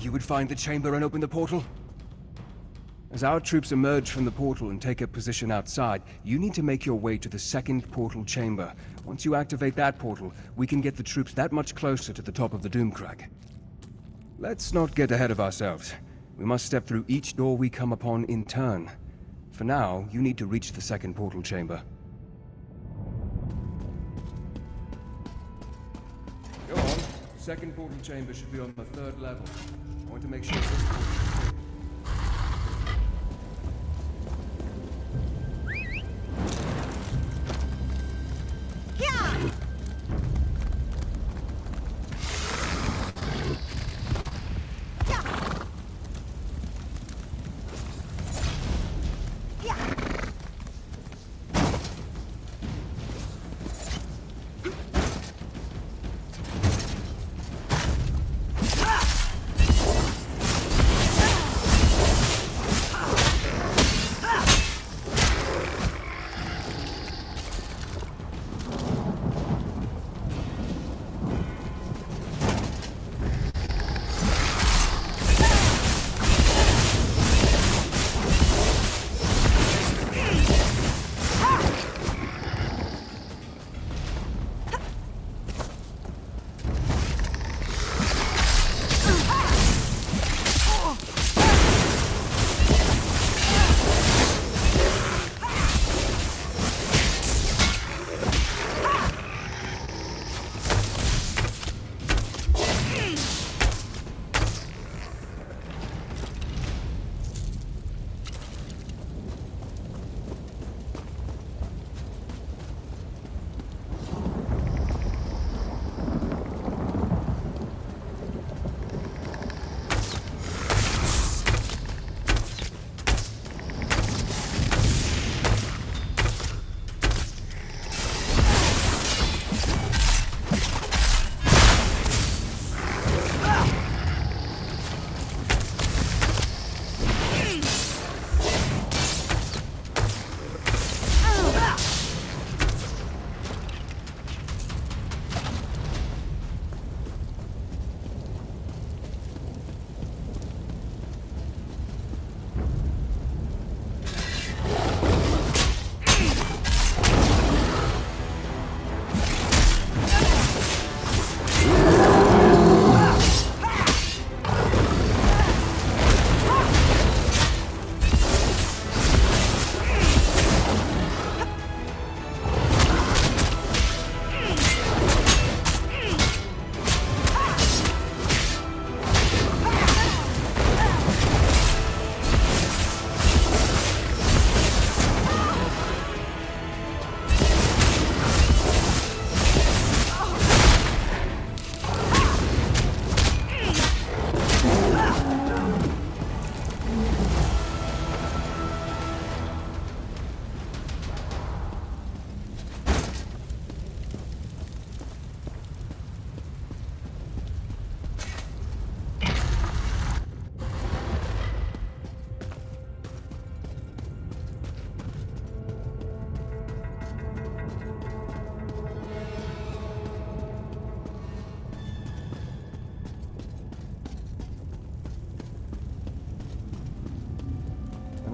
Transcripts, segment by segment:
you would find the chamber and open the portal? As our troops emerge from the portal and take a position outside, you need to make your way to the second portal chamber. Once you activate that portal, we can get the troops that much closer to the top of the Doomcrag. Let's not get ahead of ourselves. We must step through each door we come upon in turn. For now, you need to reach the second portal chamber. Go on. The second portal chamber should be on the 3rd level. I want to make sure this portal is clear.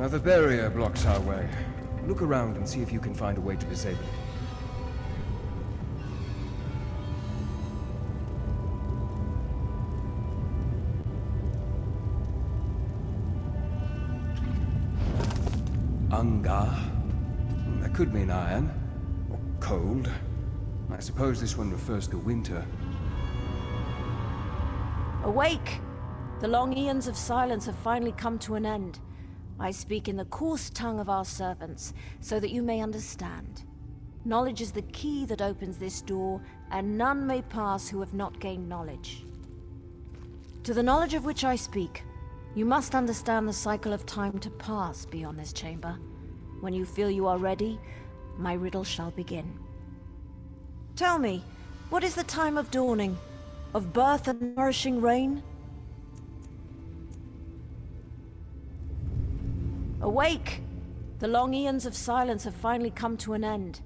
Another barrier blocks our way. Look around and see if you can find a way to disable it. Ungar? That could mean iron. Or cold. I suppose this one refers to winter. Awake! The long eons of silence have finally come to an end. I speak in the coarse tongue of our servants, so that you may understand. Knowledge is the key that opens this door, and none may pass who have not gained knowledge. To the knowledge of which I speak, you must understand the cycle of time to pass beyond this chamber. When you feel you are ready, my riddle shall begin. Tell me, what is the time of dawning? Of birth and nourishing rain? Awake! The long eons of silence have finally come to an end.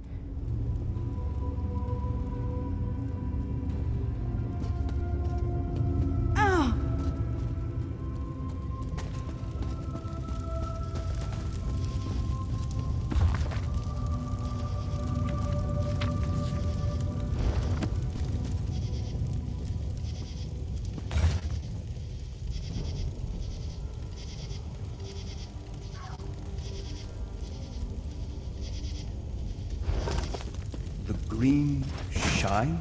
Green shine?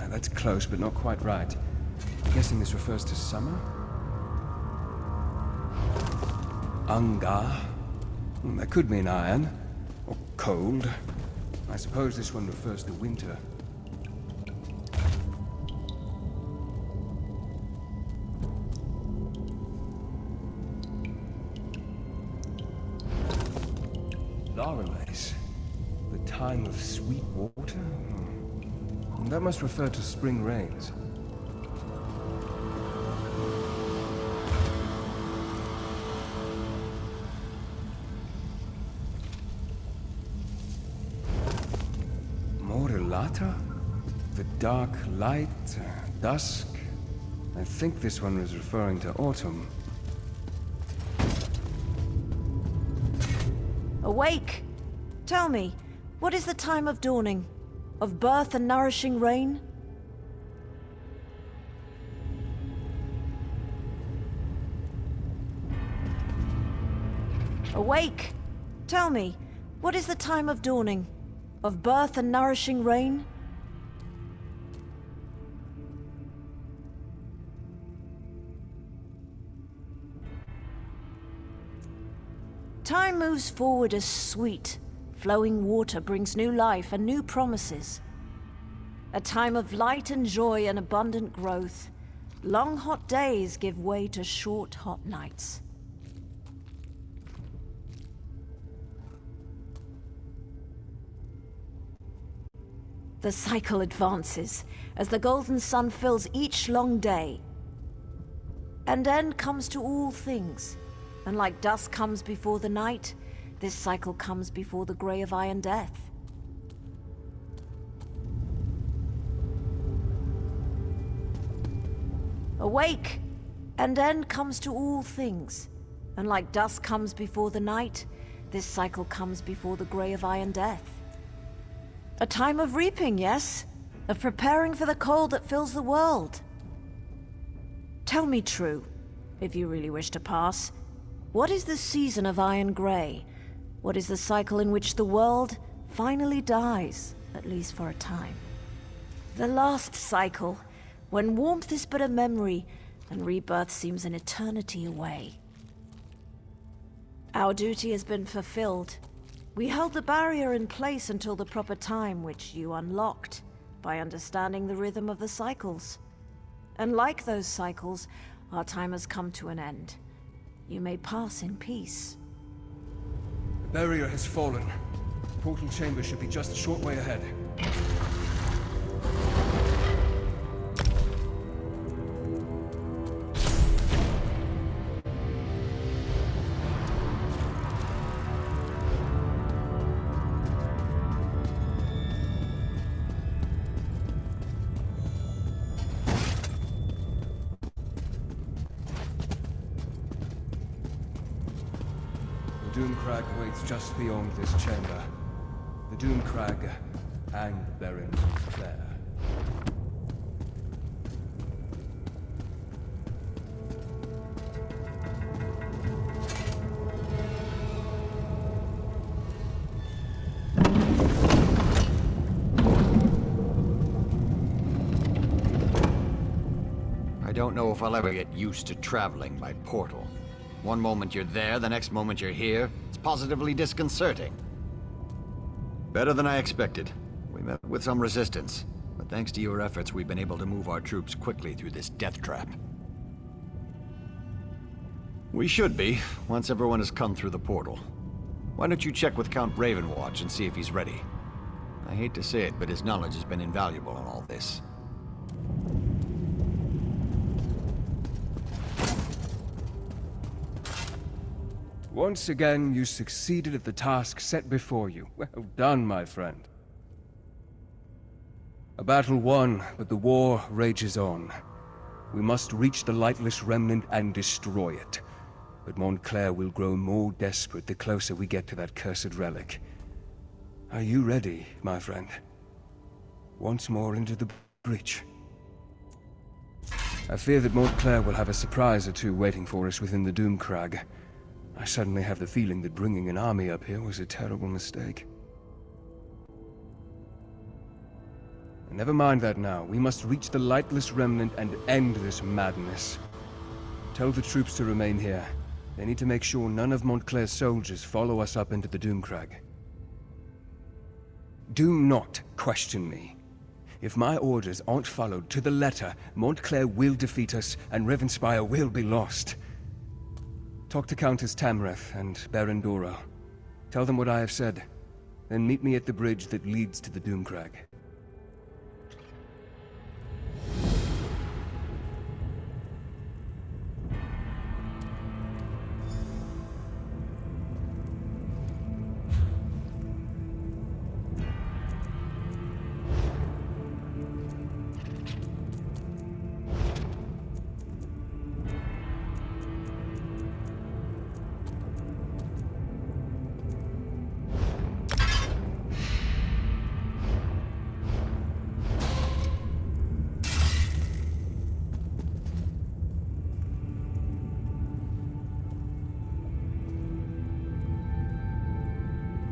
That's close, but not quite right. I'm guessing this refers to summer? Ungar? That could mean iron. Or cold. I suppose this one refers to winter. Laurelace. The time of sweet water? That must refer to spring rains. Morillata? The dark light, dusk? I think this one was referring to autumn. Awake! Tell me, what is the time of dawning? Of birth and nourishing rain? Awake! Tell me, what is the time of dawning? Of birth and nourishing rain? Time moves forward as sweet, flowing water brings new life and new promises. A time of light and joy and abundant growth. Long hot days give way to short hot nights. The cycle advances as the golden sun fills each long day. An end comes to all things, and like dusk comes before the night, this cycle comes before the grey of iron death. Awake! An end comes to all things, and like dusk comes before the night, this cycle comes before the grey of iron death. A time of reaping, yes? Of preparing for the cold that fills the world. Tell me true, if you really wish to pass. What is the season of iron grey? What is the cycle in which the world finally dies, at least for a time? The last cycle, when warmth is but a memory, and rebirth seems an eternity away. Our duty has been fulfilled. We held the barrier in place until the proper time, which you unlocked, by understanding the rhythm of the cycles. And like those cycles, our time has come to an end. You may pass in peace. The barrier has fallen. The portal chamber should be just a short way ahead. The Doomcrag waits just beyond this chamber. The Doomcrag and the Baron Claire. I don't know if I'll ever get used to traveling by portal. One moment you're there, the next moment you're here. It's positively disconcerting. Better than I expected. We met with some resistance, but thanks to your efforts, we've been able to move our troops quickly through this death trap. We should be, once everyone has come through the portal. Why don't you check with Count Ravenwatch and see if he's ready? I hate to say it, but his knowledge has been invaluable in all this. Once again, you succeeded at the task set before you. Well done, my friend. A battle won, but the war rages on. We must reach the Lightless Remnant and destroy it. But Montclair will grow more desperate the closer we get to that cursed relic. Are you ready, my friend? Once more into the breach. I fear that Montclair will have a surprise or two waiting for us within the Doomcrag. I suddenly have the feeling that bringing an army up here was a terrible mistake. Never mind that now. We must reach the Lightless Remnant and end this madness. Tell the troops to remain here. They need to make sure none of Montclair's soldiers follow us up into the Doomcrag. Do not question me. If my orders aren't followed to the letter, Montclair will defeat us and Rivenspire will be lost. Talk to Countess Tamriel and Baron Doro. Tell them what I have said. Then meet me at the bridge that leads to the Doomcrag.